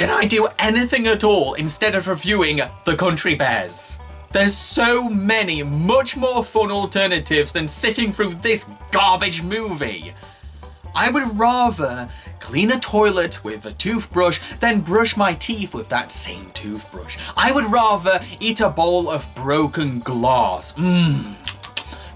Can I do anything at all instead of reviewing The Country Bears? There's so many much more fun alternatives than sitting through this garbage movie. I would rather clean a toilet with a toothbrush than brush my teeth with that same toothbrush. I would rather eat a bowl of broken glass.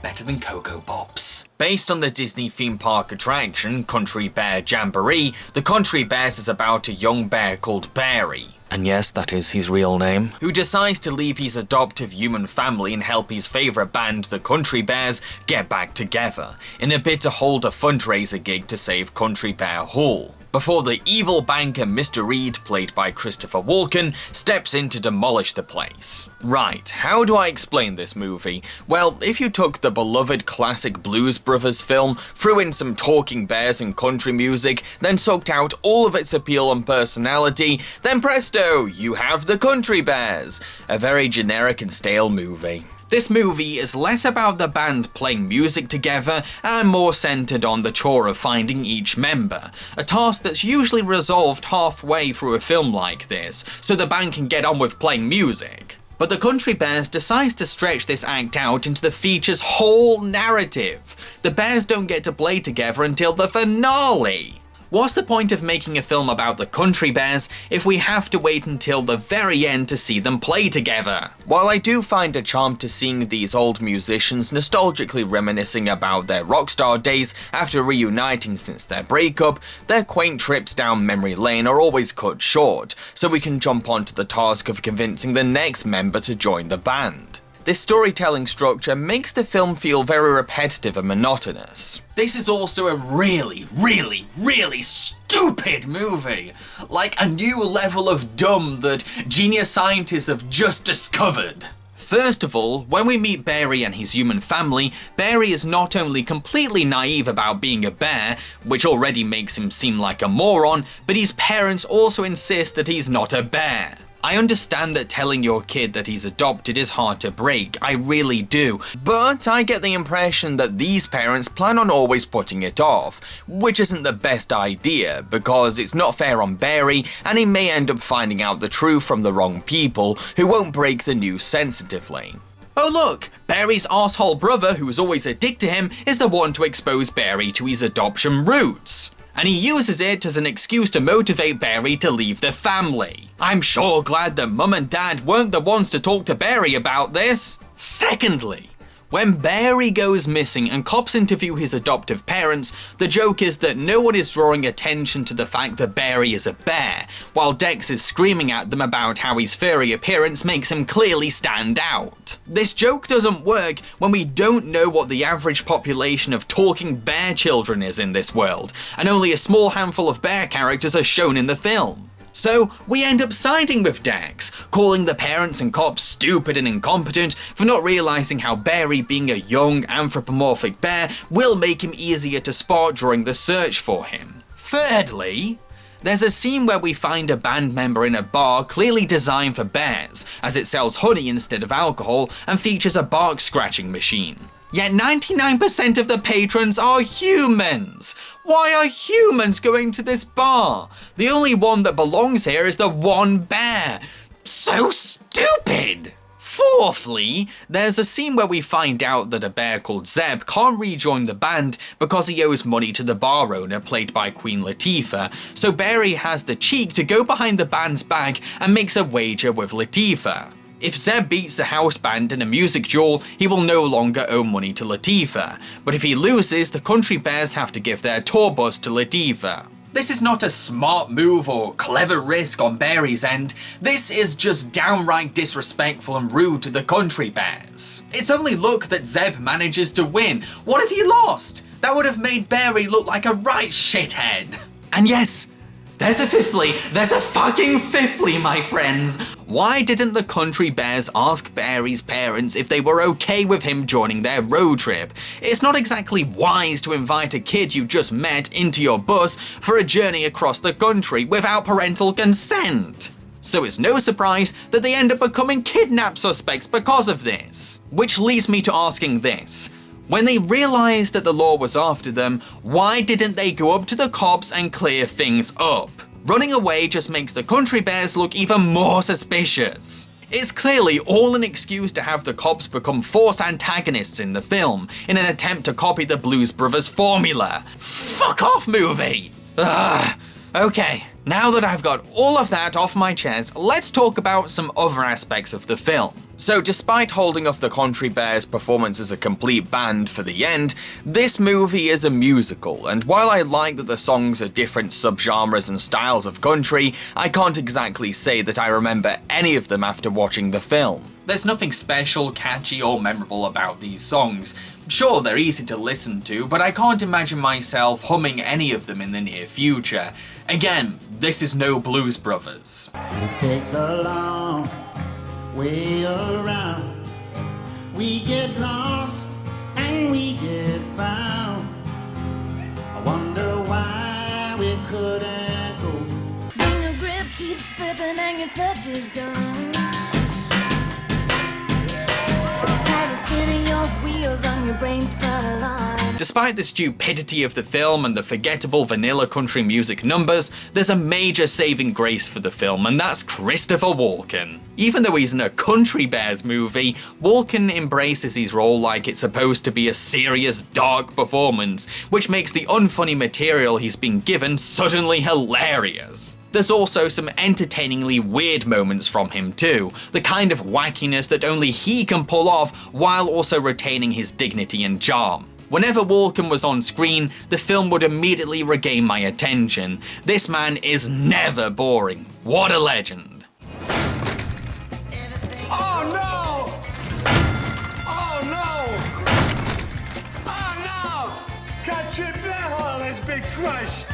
Better than Cocoa Pops. Based on the Disney theme park attraction, Country Bear Jamboree, The Country Bears is about a young bear called Barry. And yes, that is his real name. Who decides to leave his adoptive human family and help his favourite band, the Country Bears, get back together, in a bid to hold a fundraiser gig to save Country Bear Hall, before the evil banker Mr. Reed, played by Christopher Walken, steps in to demolish the place. Right, how do I explain this movie? Well, if you took the beloved classic Blues Brothers film, threw in some talking bears and country music, then sucked out all of its appeal and personality, then presto, you have The Country Bears, a very generic and stale movie. This movie is less about the band playing music together and more centered on the chore of finding each member, a task that's usually resolved halfway through a film like this, so the band can get on with playing music. But the Country Bears decides to stretch this act out into the feature's whole narrative. The Bears don't get to play together until the finale. What's the point of making a film about the Country Bears if we have to wait until the very end to see them play together? While I do find a charm to seeing these old musicians nostalgically reminiscing about their rockstar days after reuniting since their breakup, their quaint trips down memory lane are always cut short, so we can jump onto the task of convincing the next member to join the band. This storytelling structure makes the film feel very repetitive and monotonous. This is also a really stupid movie. Like a new level of dumb that genius scientists have just discovered. First of all, when we meet Barry and his human family, Barry is not only completely naive about being a bear, which already makes him seem like a moron, but his parents also insist that he's not a bear. I understand that telling your kid that he's adopted is hard to break, I really do, but I get the impression that these parents plan on always putting it off, which isn't the best idea, because it's not fair on Barry, and he may end up finding out the truth from the wrong people, who won't break the news sensitively. Oh look, Barry's arsehole brother, who is always a dick to him, is the one to expose Barry to his adoption roots. And he uses it as an excuse to motivate Barry to leave the family. I'm sure glad that Mum and Dad weren't the ones to talk to Barry about this. Secondly, when Barry goes missing and cops interview his adoptive parents, the joke is that no one is drawing attention to the fact that Barry is a bear, while Dex is screaming at them about how his furry appearance makes him clearly stand out. This joke doesn't work when we don't know what the average population of talking bear children is in this world, and only a small handful of bear characters are shown in the film. So we end up siding with Dex, calling the parents and cops stupid and incompetent for not realizing how Barry being a young anthropomorphic bear will make him easier to spot during the search for him. Thirdly, there's a scene where we find a band member in a bar clearly designed for bears, as it sells honey instead of alcohol and features a bark scratching machine. Yet 99% of the patrons are humans! Why are humans going to this bar? The only one that belongs here is the one bear. So stupid! Fourthly, there's a scene where we find out that a bear called Zeb can't rejoin the band because he owes money to the bar owner, played by Queen Latifah, so Barry has the cheek to go behind the band's back and makes a wager with Latifah. If Zeb beats the house band in a music duel, he will no longer owe money to Latifah, but if he loses, the Country Bears have to give their tour bus to Latifah. This is not a smart move or clever risk on Barry's end, this is just downright disrespectful and rude to the Country Bears. It's only luck that Zeb manages to win. What if he lost? That would have made Barry look like a right shithead. And yes, there's a fucking fifthly, my friends! Why didn't the Country Bears ask Barry's parents if they were okay with him joining their road trip? It's not exactly wise to invite a kid you just met into your bus for a journey across the country without parental consent. So it's no surprise that they end up becoming kidnap suspects because of this. Which leads me to asking this. When they realized that the law was after them, why didn't they go up to the cops and clear things up? Running away just makes the country bears look even more suspicious. It's clearly all an excuse to have the cops become forced antagonists in the film, in an attempt to copy the Blues Brothers formula. Fuck off, movie! Ugh. Okay, now that I've got all of that off my chest, let's talk about some other aspects of the film. So despite holding off the Country Bears' performance as a complete band for the end, this movie is a musical, and while I like that the songs are different subgenres and styles of country, I can't exactly say that I remember any of them after watching the film. There's nothing special, catchy, or memorable about these songs. Sure, they're easy to listen to, but I can't imagine myself humming any of them in the near future. Again, this is no Blues Brothers. We take the long way around. We get lost and we get found. I wonder why we couldn't go. When your grip keeps slipping and your touch is gone. Despite the stupidity of the film and the forgettable vanilla country music numbers, there's a major saving grace for the film, and that's Christopher Walken. Even though he's in a Country Bears movie, Walken embraces his role like it's supposed to be a serious, dark performance, which makes the unfunny material he's been given suddenly hilarious. There's also some entertainingly weird moments from him too, the kind of wackiness that only he can pull off while also retaining his dignity and charm. Whenever Walken was on screen, the film would immediately regain my attention. This man is never boring. What a legend. Oh no! Oh no! Oh no! Country Bear Hall has been crushed!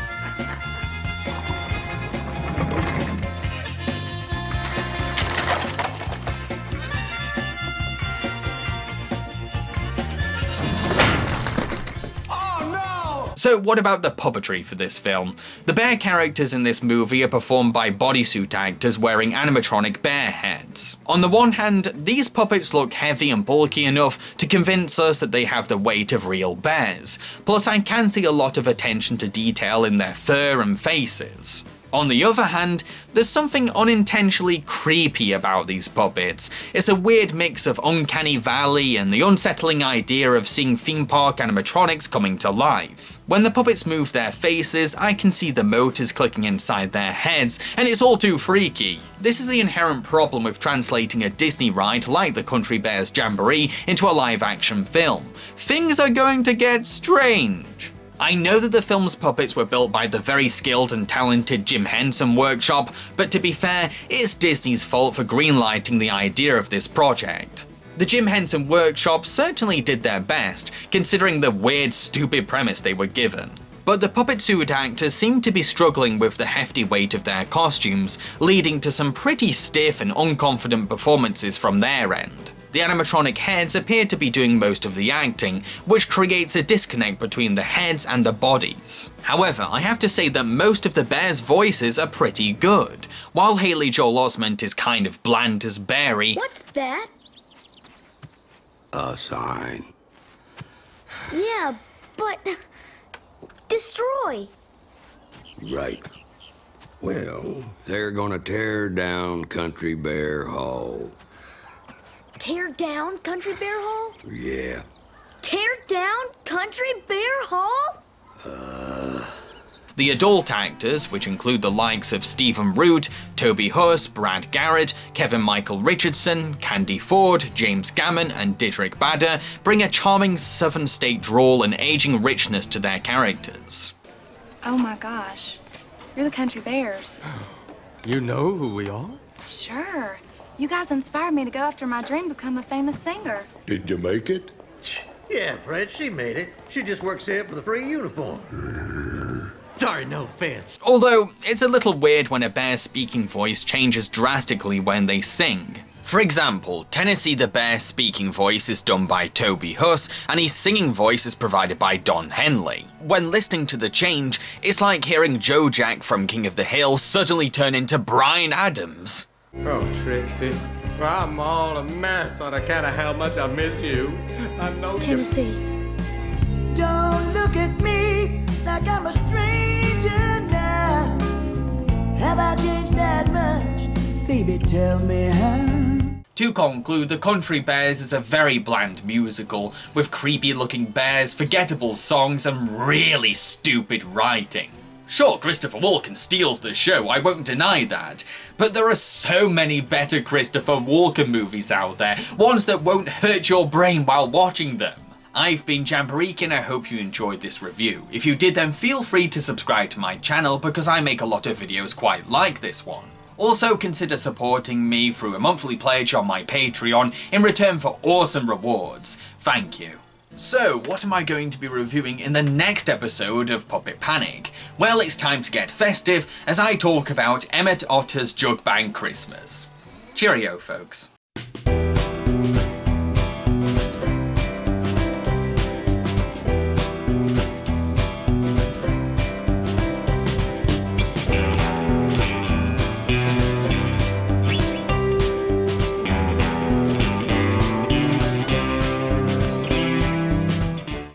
So what about the puppetry for this film? The bear characters in this movie are performed by bodysuit actors wearing animatronic bear heads. On the one hand, these puppets look heavy and bulky enough to convince us that they have the weight of real bears. Plus, I can see a lot of attention to detail in their fur and faces. On the other hand, there's something unintentionally creepy about these puppets. It's a weird mix of Uncanny Valley and the unsettling idea of seeing theme park animatronics coming to life. When the puppets move their faces, I can see the motors clicking inside their heads, and it's all too freaky. This is the inherent problem with translating a Disney ride like the Country Bears Jamboree into a live-action film. Things are going to get strange. I know that the film's puppets were built by the very skilled and talented Jim Henson Workshop, but to be fair, it's Disney's fault for greenlighting the idea of this project. The Jim Henson Workshop certainly did their best, considering the weird, stupid premise they were given. But the puppet suit actors seem to be struggling with the hefty weight of their costumes, leading to some pretty stiff and unconfident performances from their end. The animatronic heads appear to be doing most of the acting, which creates a disconnect between the heads and the bodies. However, I have to say that most of the bears' voices are pretty good. While Haley Joel Osment is kind of bland as Barry. What's that? A sign. Yeah, but destroy. Right. Well, they're gonna tear down Country Bear Hall. Tear down Country Bear Hall? Yeah. Tear down Country Bear Hall? The adult actors, which include the likes of Stephen Root, Toby Huss, Brad Garrett, Kevin Michael Richardson, Candy Ford, James Gammon, and Didrik Bader, bring a charming southern state drawl and aging richness to their characters. Oh my gosh, you're the Country Bears. You know who we are? Sure. You guys inspired me to go after my dream to become a famous singer. Did you make it? Yeah, Fred, she made it. She just works here for the free uniform. Sorry, no offense. Although, it's a little weird when a bear's speaking voice changes drastically when they sing. For example, Tennessee the Bear's speaking voice is done by Toby Huss, and his singing voice is provided by Don Henley. When listening to the change, it's like hearing Joe Jack from King of the Hill suddenly turn into Bryan Adams. Oh, Trixie. Well, I'm all a mess on account of how much I miss you. I know Tennessee. Don't look at me like I'm a stranger now. Have I changed that much? Baby, tell me how. To conclude, The Country Bears is a very bland musical, with creepy looking bears, forgettable songs, and really stupid writing. Sure, Christopher Walken steals the show, I won't deny that, but there are so many better Christopher Walken movies out there, ones that won't hurt your brain while watching them. I've been Jamboree and I hope you enjoyed this review. If you did, then feel free to subscribe to my channel because I make a lot of videos quite like this one. Also, consider supporting me through a monthly pledge on my Patreon in return for awesome rewards. Thank you. So, what am I going to be reviewing in the next episode of Puppet Panic? Well, it's time to get festive as I talk about Emmett Otter's Jug Band Christmas. Cheerio, folks.